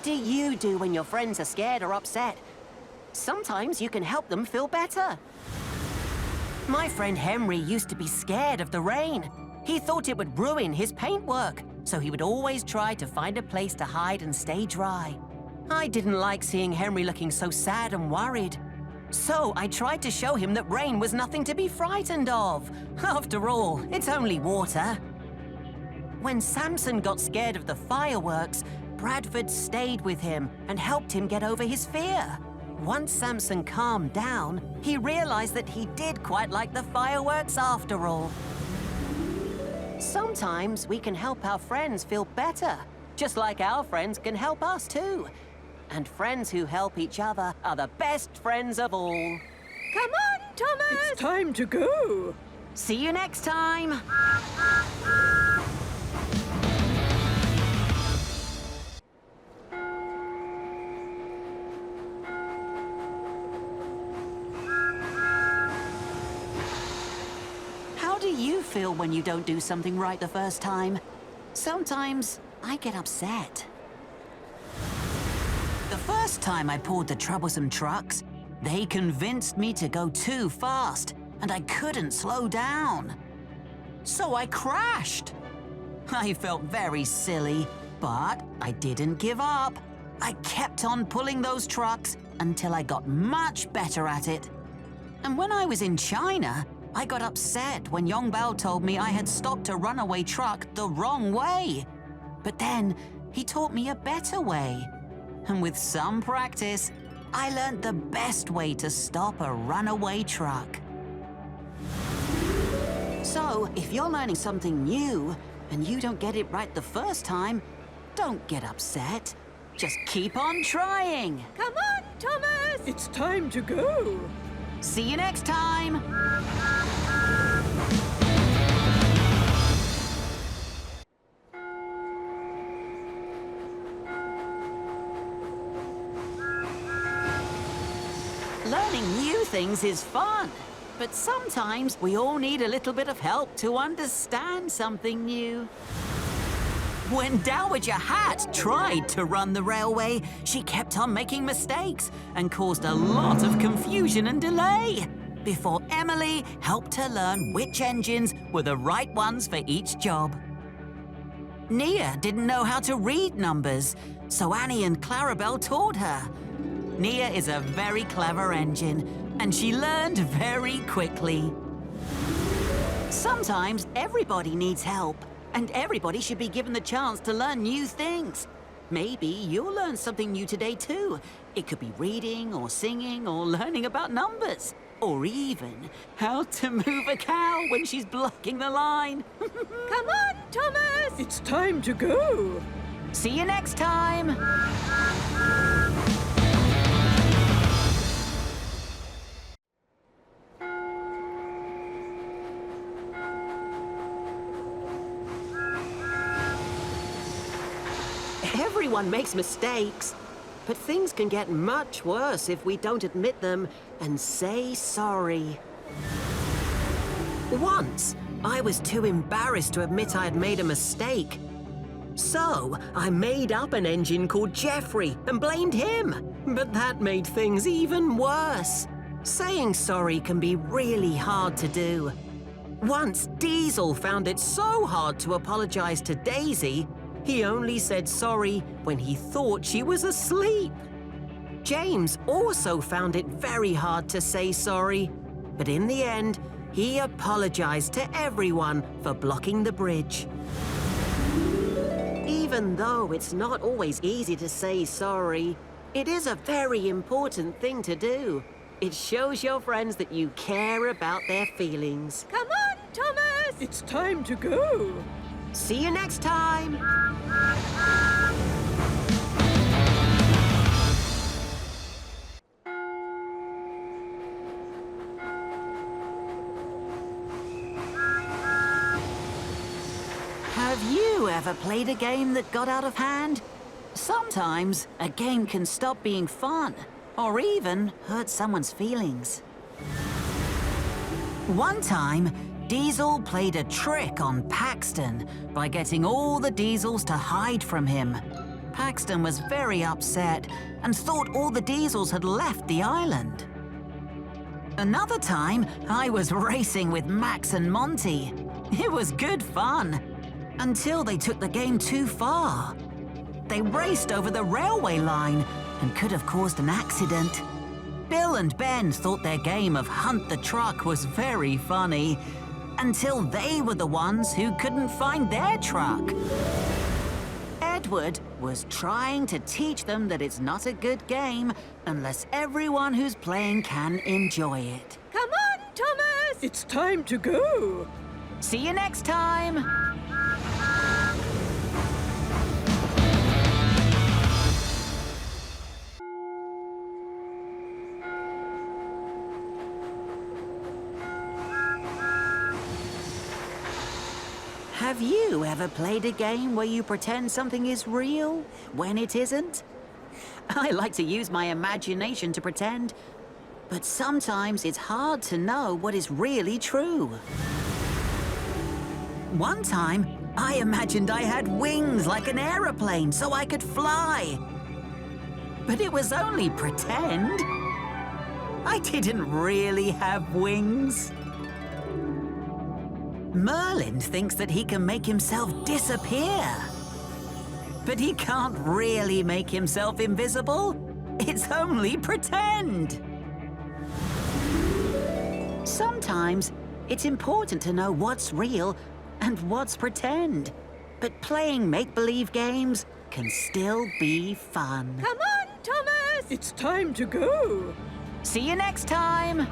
do you do when your friends are scared or upset? Sometimes you can help them feel better. My friend Henry used to be scared of the rain. He thought it would ruin his paintwork, so he would always try to find a place to hide and stay dry. I didn't like seeing Henry looking so sad and worried. So I tried to show him that rain was nothing to be frightened of. After all, it's only water. When Samson got scared of the fireworks, Bradford stayed with him and helped him get over his fear. Once Samson calmed down, he realized that he did quite like the fireworks after all. Sometimes we can help our friends feel better, just like our friends can help us too. And friends who help each other are the best friends of all. Come on, Thomas! It's time to go. See you next time! How do you feel when you don't do something right the first time? Sometimes I get upset. The first time I pulled the troublesome trucks, they convinced me to go too fast, and I couldn't slow down. So I crashed. I felt very silly, but I didn't give up. I kept on pulling those trucks until I got much better at it. And when I was in China, I got upset when Yongbao told me I had stopped a runaway truck the wrong way. But then he taught me a better way. And with some practice, I learned the best way to stop a runaway truck. So, if you're learning something new and you don't get it right the first time, don't get upset. Just keep on trying. Come on, Thomas! It's time to go. See you next time! Learning new things is fun, but sometimes we all need a little bit of help to understand something new. When Dowager Hat tried to run the railway, she kept on making mistakes and caused a lot of confusion and delay before Emily helped her learn which engines were the right ones for each job. Nia didn't know how to read numbers, so Annie and Clarabelle taught her. Nia is a very clever engine, and she learned very quickly. Sometimes everybody needs help, and everybody should be given the chance to learn new things. Maybe you'll learn something new today too. It could be reading or singing or learning about numbers. Or even how to move a cow when she's blocking the line. Come on, Thomas! It's time to go. See you next time! Everyone makes mistakes, but things can get much worse if we don't admit them and say sorry. Once, I was too embarrassed to admit I had made a mistake. So, I made up an engine called Jeffrey and blamed him. But that made things even worse. Saying sorry can be really hard to do. Once, Diesel found it so hard to apologize to Daisy, he only said sorry when he thought she was asleep. James also found it very hard to say sorry, but in the end, he apologized to everyone for blocking the bridge. Even though it's not always easy to say sorry, it is a very important thing to do. It shows your friends that you care about their feelings. Come on, Thomas! It's time to go. See you next time! Have you ever played a game that got out of hand? Sometimes a game can stop being fun, or even hurt someone's feelings. One time, Diesel played a trick on Paxton by getting all the Diesels to hide from him. Paxton was very upset and thought all the Diesels had left the island. Another time, I was racing with Max and Monty. It was good fun, until they took the game too far. They raced over the railway line and could have caused an accident. Bill and Ben thought their game of Hunt the Truck was very funny, until they were the ones who couldn't find their truck. Edward was trying to teach them that it's not a good game unless everyone who's playing can enjoy it. Come on, Thomas! It's time to go. See you next time! Have you ever played a game where you pretend something is real when it isn't? I like to use my imagination to pretend, but sometimes it's hard to know what is really true. One time, I imagined I had wings like an aeroplane so I could fly. But it was only pretend. I didn't really have wings. Merlin thinks that he can make himself disappear. But he can't really make himself invisible. It's only pretend. Sometimes it's important to know what's real and what's pretend. But playing make-believe games can still be fun. Come on, Thomas! It's time to go. See you next time!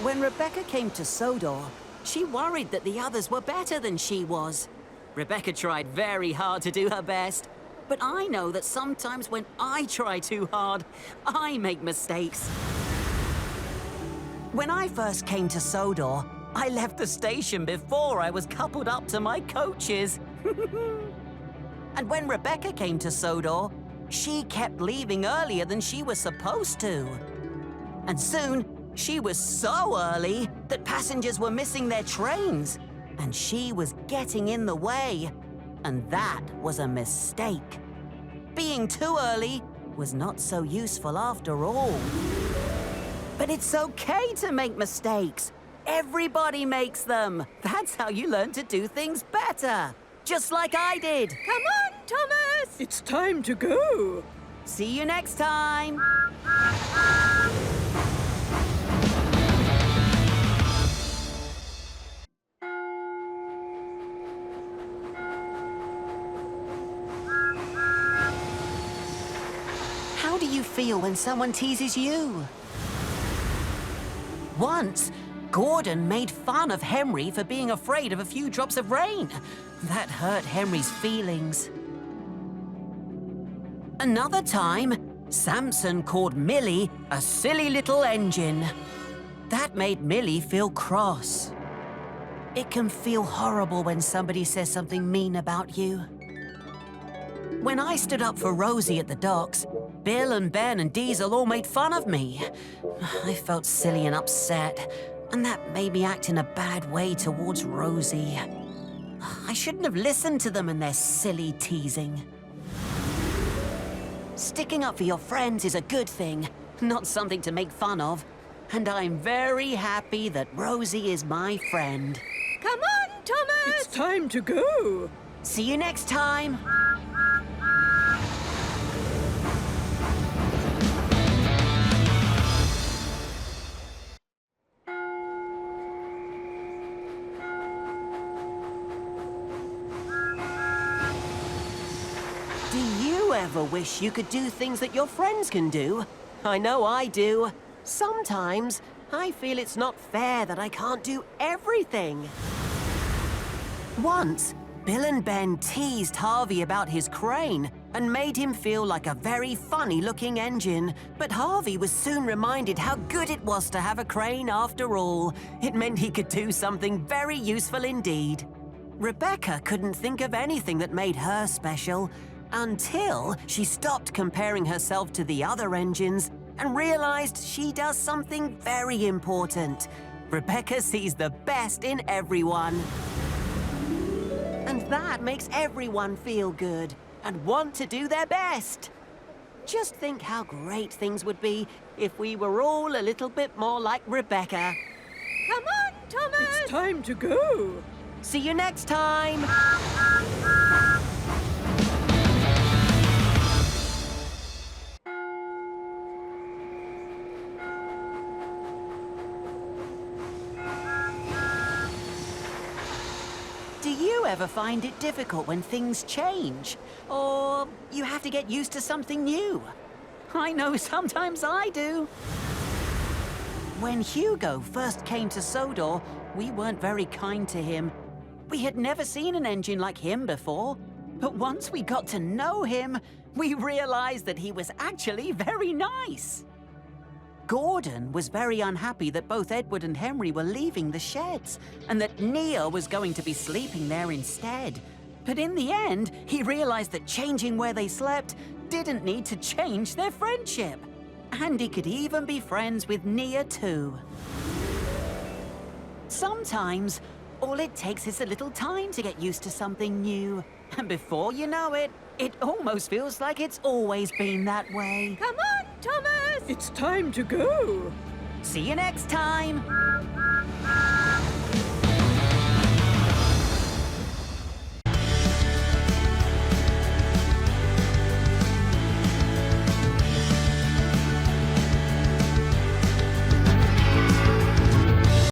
When Rebecca came to Sodor, she worried that the others were better than she was. Rebecca tried very hard to do her best, but I know that sometimes when I try too hard, I make mistakes. When I first came to Sodor, I left the station before I was coupled up to my coaches. And when Rebecca came to Sodor, she kept leaving earlier than she was supposed to. And soon, she was so early that passengers were missing their trains, and she was getting in the way. And that was a mistake. Being too early was not so useful after all. But it's okay to make mistakes. Everybody makes them. That's how you learn to do things better. Just like I did. Come on, Thomas! It's time to go. See you next time. How do you feel when someone teases you? Once, Gordon made fun of Henry for being afraid of a few drops of rain. That hurt Henry's feelings. Another time, Samson called Millie a silly little engine. That made Millie feel cross. It can feel horrible when somebody says something mean about you. When I stood up for Rosie at the docks, Bill and Ben and Diesel all made fun of me. I felt silly and upset, and that made me act in a bad way towards Rosie. I shouldn't have listened to them and their silly teasing. Sticking up for your friends is a good thing, not something to make fun of. And I'm very happy that Rosie is my friend. Come on, Thomas! It's time to go. See you next time. Do you ever wish you could do things that your friends can do? I know I do. Sometimes I feel it's not fair that I can't do everything. Once, Bill and Ben teased Harvey about his crane and made him feel like a very funny-looking engine. But Harvey was soon reminded how good it was to have a crane after all. It meant he could do something very useful indeed. Rebecca couldn't think of anything that made her special, Until she stopped comparing herself to the other engines and realized she does something very important. Rebecca sees the best in everyone. And that makes everyone feel good and want to do their best. Just think how great things would be if we were all a little bit more like Rebecca. Come on, Thomas! It's time to go. See you next time! Do you ever find it difficult when things change? Or you have to get used to something new? I know sometimes I do. When Hugo first came to Sodor, we weren't very kind to him. We had never seen an engine like him before. But once we got to know him, we realized that he was actually very nice. Gordon was very unhappy that both Edward and Henry were leaving the sheds, and that Nia was going to be sleeping there instead. But in the end, he realized that changing where they slept didn't need to change their friendship. And he could even be friends with Nia too. Sometimes, all it takes is a little time to get used to something new. And before you know it, it almost feels like it's always been that way. Come on, Thomas! It's time to go. See you next time!